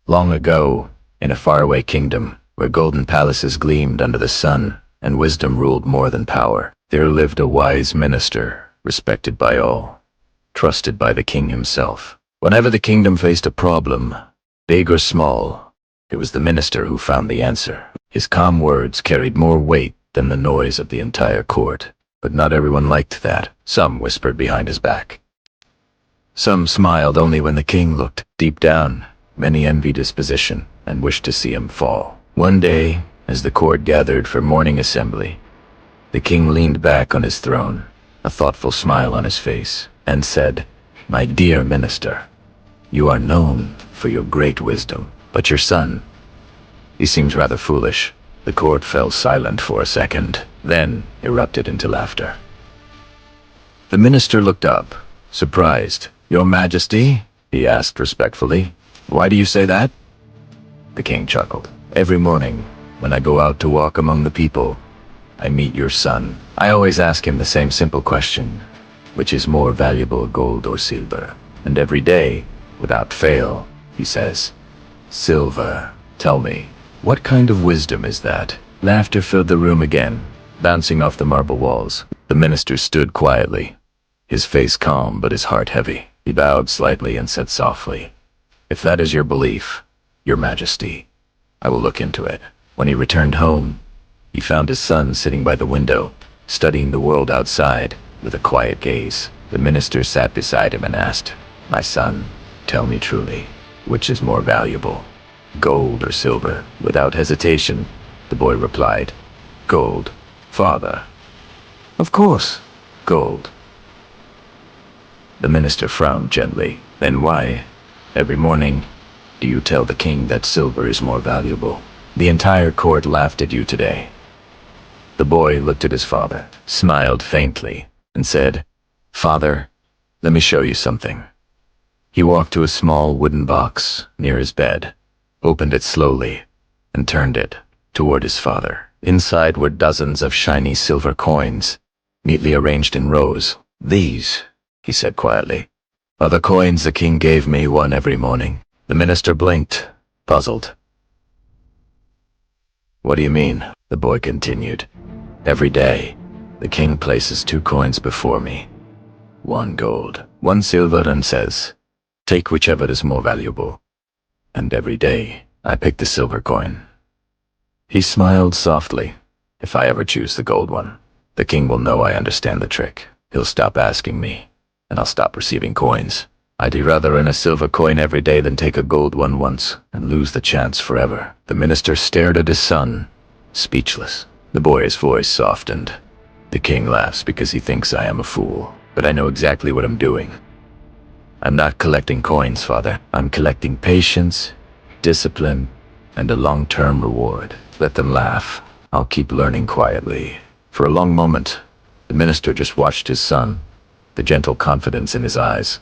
Long ago, in a faraway kingdom, where golden palaces gleamed under the sun, and wisdom ruled more than power, there lived a wise minister, respected by all, trusted by the king himself. Whenever the kingdom faced a problem, big or small, it was the minister who found the answer. His calm words carried more weight than the noise of the entire court. But not everyone liked that. Some whispered behind his back. Some smiled only when the king looked. Deep down, many envied his position and wished to see him fall. One day, as the court gathered for morning assembly, the king leaned back on his throne, a thoughtful smile on his face, and said, "My dear minister, you are known for your great wisdom, but your son, he seems rather foolish." The court fell silent for a second, then erupted into laughter. The minister looked up, surprised. "Your Majesty?" he asked respectfully. "Why do you say that?" The king chuckled. "Every morning, when I go out to walk among the people, I meet your son. I always ask him the same simple question, which is more valuable, gold or silver? And every day, without fail, he says, 'Silver.' Tell me, what kind of wisdom is that?" Laughter filled the room again, bouncing off the marble walls. The minister stood quietly, his face calm but his heart heavy. He bowed slightly and said softly, "If that is your belief, your Majesty, I will look into it." When he returned home, he found his son sitting by the window, studying the world outside with a quiet gaze. The minister sat beside him and asked, "My son, tell me truly, which is more valuable, gold or silver?" Without hesitation, the boy replied, "Gold, father." "Of course, gold." The minister frowned gently. "Then why, every morning, do you tell the king that silver is more valuable? The entire court laughed at you today." The boy looked at his father, smiled faintly, and said, "Father, let me show you something." He walked to a small wooden box near his bed, opened it slowly, and turned it toward his father. Inside were dozens of shiny silver coins, neatly arranged in rows. "These," he said quietly, "are the coins the king gave me, one every morning." The minister blinked, puzzled. "What do you mean?" the boy continued. "Every day, the king places 2 coins before me, 1 gold, 1 silver, and says, 'Take whichever is more valuable.' And every day, I pick the silver coin." He smiled softly. "If I ever choose the gold one, the king will know I understand the trick. He'll stop asking me, and I'll stop receiving coins. I'd rather earn a silver coin every day than take a gold one once and lose the chance forever." The minister stared at his son, speechless. The boy's voice softened. "The king laughs because he thinks I am a fool, but I know exactly what I'm doing. I'm not collecting coins, father. I'm collecting patience, discipline, and a long-term reward." Let them laugh. I'll keep learning quietly. For a long moment, the minister just watched his son, the gentle confidence in his eyes,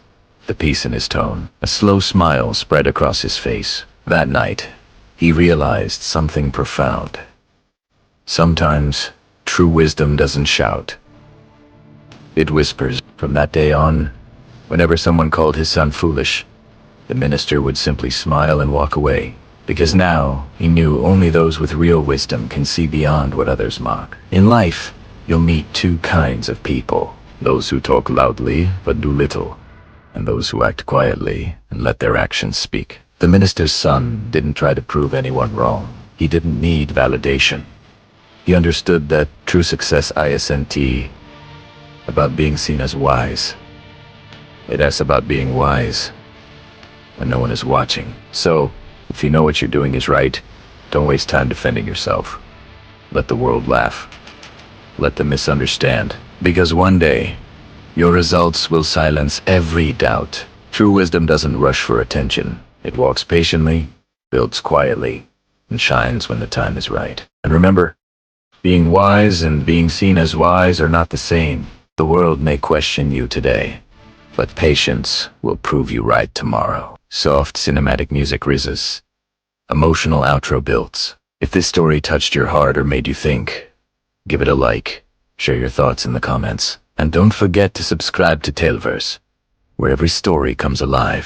the peace in his tone. A slow smile spread across his face. That night, he realized something profound. Sometimes, true wisdom doesn't shout. It whispers. From that day on, whenever someone called his son foolish, the minister would simply smile and walk away, because now he knew only those with real wisdom can see beyond what others mock. In life, you'll meet 2 kinds of people: those who talk loudly but do little, and those who act quietly and let their actions speak. The minister's son didn't try to prove anyone wrong. He didn't need validation. He understood that true success isn't about being seen as wise. It's about being wise when no one is watching. So, if you know what you're doing is right, don't waste time defending yourself. Let the world laugh. Let them misunderstand. Because one day, your results will silence every doubt. True wisdom doesn't rush for attention. It walks patiently, builds quietly, and shines when the time is right. And remember, being wise and being seen as wise are not the same. The world may question you today, but patience will prove you right tomorrow. Soft cinematic music rises. Emotional outro builds. If this story touched your heart or made you think, give it a like, share your thoughts in the comments, and don't forget to subscribe to TaleVerse, where every story comes alive.